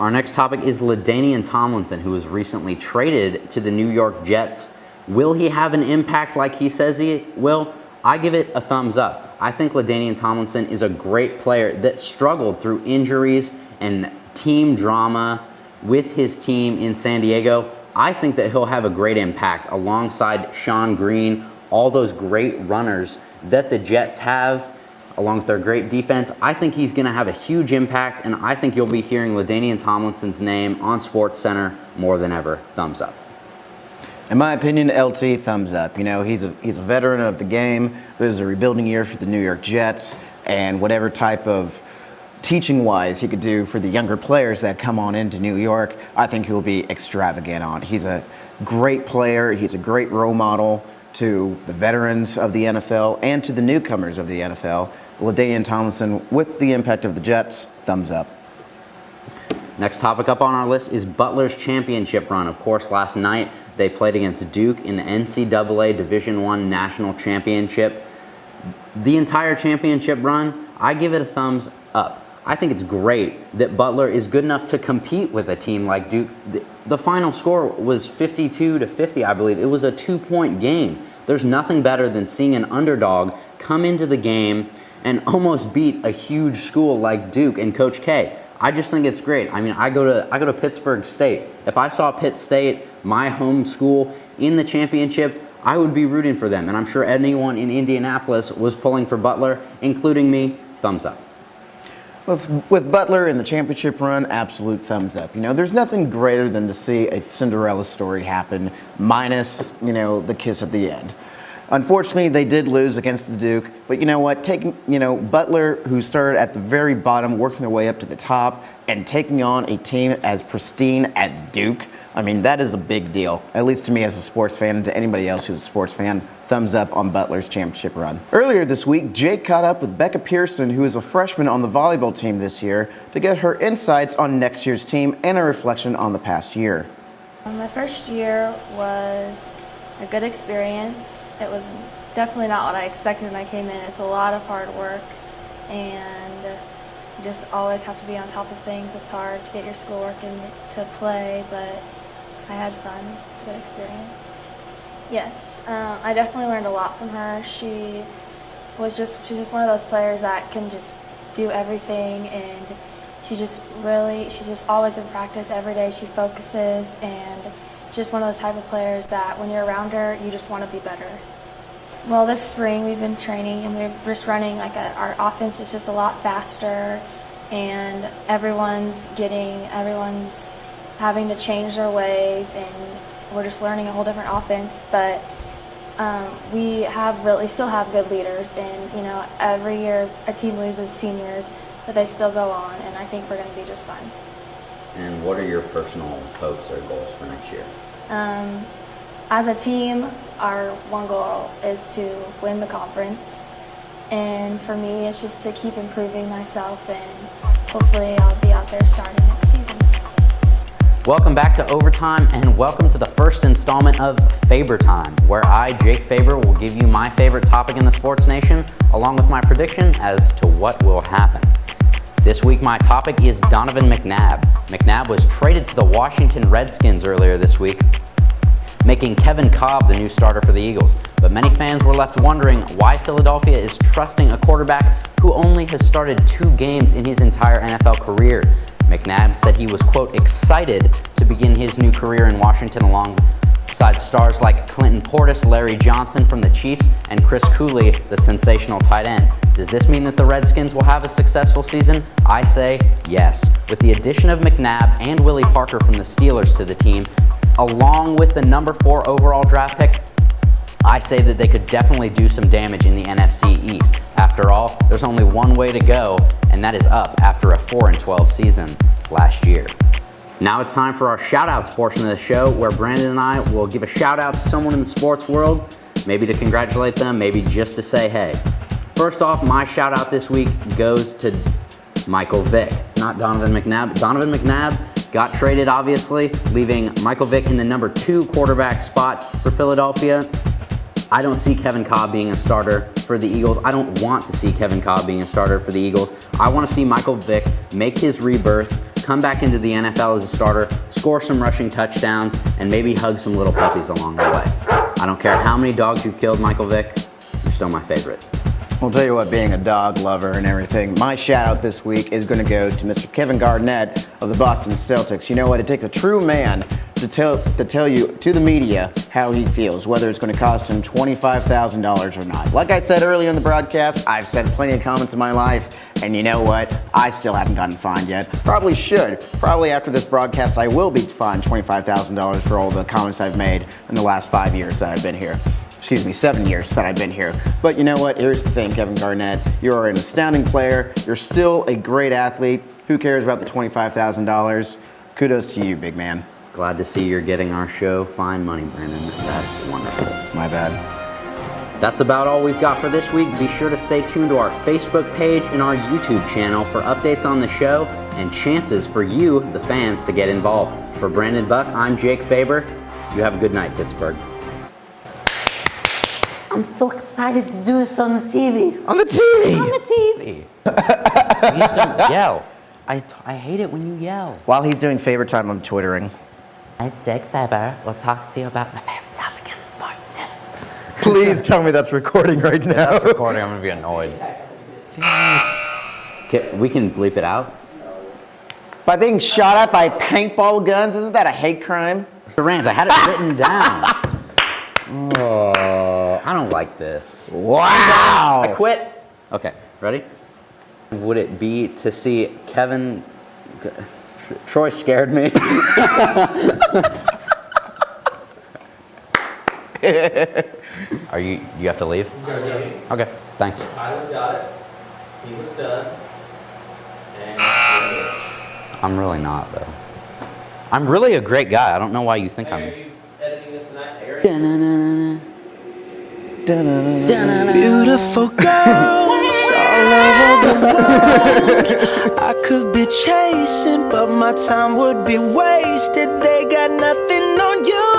Our next topic is LaDainian Tomlinson, who was recently traded to the New York Jets. Will he have an impact like he says he will? I give it a thumbs up. I think LaDainian Tomlinson is a great player that struggled through injuries and team drama with his team in San Diego. I think that he'll have a great impact alongside Sean Green, all those great runners that the Jets have, along with their great defense. I think he's going to have a huge impact, and I think you'll be hearing LaDainian Tomlinson's name on SportsCenter more than ever. Thumbs up. In my opinion, LT, thumbs up. You know, he's a veteran of the game. This is a rebuilding year for the New York Jets, and whatever type of teaching-wise he could do for the younger players that come on into New York, I think he'll be extravagant on. He's a great player. He's a great role model to the veterans of the NFL and to the newcomers of the NFL. LaDainian Tomlinson, with the impact of the Jets, thumbs up. Next topic up on our list is Butler's championship run. Of course, last night they played against Duke in the NCAA Division I National Championship. The entire championship run, I give it a thumbs up. I think it's great that Butler is good enough to compete with a team like Duke. The final score was 52-50, I believe. It was a 2-point game. There's nothing better than seeing an underdog come into the game and almost beat a huge school like Duke and Coach K. I just think it's great. I mean, I go to Pittsburgh State. If I saw Pitt State, my home school, in the championship, I would be rooting for them. And I'm sure anyone in Indianapolis was pulling for Butler, including me. Thumbs up. With Butler in the championship run, absolute thumbs up. You know, there's nothing greater than to see a Cinderella story happen, minus, you know, the kiss at the end. Unfortunately, they did lose against the Duke, but you know what? Taking, you know, Butler, who started at the very bottom, working their way up to the top, and taking on a team as pristine as Duke, I mean, that is a big deal, at least to me as a sports fan and to anybody else who's a sports fan. Thumbs up on Butler's championship run. Earlier this week, Jake caught up with Becca Pearson, who is a freshman on the volleyball team this year, to get her insights on next year's team and a reflection on the past year. My first year was a good experience. It was definitely not what I expected when I came in. It's a lot of hard work, and you just always have to be on top of things. It's hard to get your schoolwork in to play, but I had fun. It's a good experience. Yes, I definitely learned a lot from her. She's just one of those players that can just do everything, and she's just always in practice every day. She focuses, and just one of those type of players that when you're around her, you just want to be better. Well, this spring we've been training, and we're just running our offense is just a lot faster, and everyone's having to change their ways, and we're just learning a whole different offense. But we still have good leaders, and you know, every year a team loses seniors, but they still go on, and I think we're going to be just fine. And what are your personal hopes or goals for next year? As a team, our one goal is to win the conference, and for me, it's just to keep improving myself, and hopefully I'll be out there starting next season. Welcome back to Overtime, and welcome to the first installment of Faber Time, where I, Jake Faber, will give you my favorite topic in the sports nation, along with my prediction as to what will happen. This week, my topic is Donovan McNabb. McNabb was traded to the Washington Redskins earlier this week, making Kevin Kolb the new starter for the Eagles. But many fans were left wondering why Philadelphia is trusting a quarterback who only has started 2 games in his entire NFL career. McNabb said he was, quote, excited to begin his new career in Washington alongside stars like Clinton Portis, Larry Johnson from the Chiefs, and Chris Cooley, the sensational tight end. Does this mean that the Redskins will have a successful season? I say yes. With the addition of McNabb and Willie Parker from the Steelers to the team, along with the number 4 overall draft pick, I say that they could definitely do some damage in the NFC East. After all, there's only one way to go, and that is up after a 4-12 season last year. Now it's time for our shout-outs portion of the show, where Brandon and I will give a shout-out to someone in the sports world, maybe to congratulate them, maybe just to say hey. First off, my shout-out this week goes to Michael Vick, not Donovan McNabb. Donovan McNabb got traded, obviously, leaving Michael Vick in the number 2 quarterback spot for Philadelphia. I don't see Kevin Kolb being a starter for the Eagles. I don't want to see Kevin Kolb being a starter for the Eagles. I want to see Michael Vick make his rebirth, come back into the NFL as a starter, score some rushing touchdowns, and maybe hug some little puppies along the way. I don't care how many dogs you've killed, Michael Vick, you're still my favorite. I'll tell you what, being a dog lover and everything, my shout out this week is going to go to Mr. Kevin Garnett of the Boston Celtics. You know what? It takes a true man to tell you to the media how he feels, whether it's going to cost him $25,000 or not. Like I said earlier in the broadcast, I've said plenty of comments in my life, and you know what? I still haven't gotten fined yet. Probably should. Probably after this broadcast, I will be fined $25,000 for all the comments I've made in the last 5 years that I've been here. Excuse me, 7 years that I've been here. But you know what? Here's the thing, Kevin Garnett. You're an astounding player. You're still a great athlete. Who cares about the $25,000? Kudos to you, big man. Glad to see you're getting our show fine money, Brandon. That's wonderful. My bad. That's about all we've got for this week. Be sure to stay tuned to our Facebook page and our YouTube channel for updates on the show and chances for you, the fans, to get involved. For Brandon Buck, I'm Jake Faber. You have a good night, Pittsburgh. I'm so excited to do this on the TV. On the TV! On the TV. Please don't yell. I hate it when you yell. While he's doing favorite time, I'm twittering. I'm Jake Faber. We'll talk to you about my favorite topic in the sports news. Please tell me that's recording right now. That's recording. I'm gonna be annoyed. We can bleep it out. By being shot at by paintball guns, isn't that a hate crime? Rant. I had it written down. Oh, I don't like this. Wow! I quit. Okay, ready? Would it be to see Kevin? Troy scared me. Are you have to leave? Okay, thanks. Tyler's got it. He's a stud. And I'm really not though. I'm really a great guy. I don't know why you think are I'm. you editing this tonight? Aaron? Beautiful girls all over the world. I could be chasing, but my time would be wasted. They got nothing on you.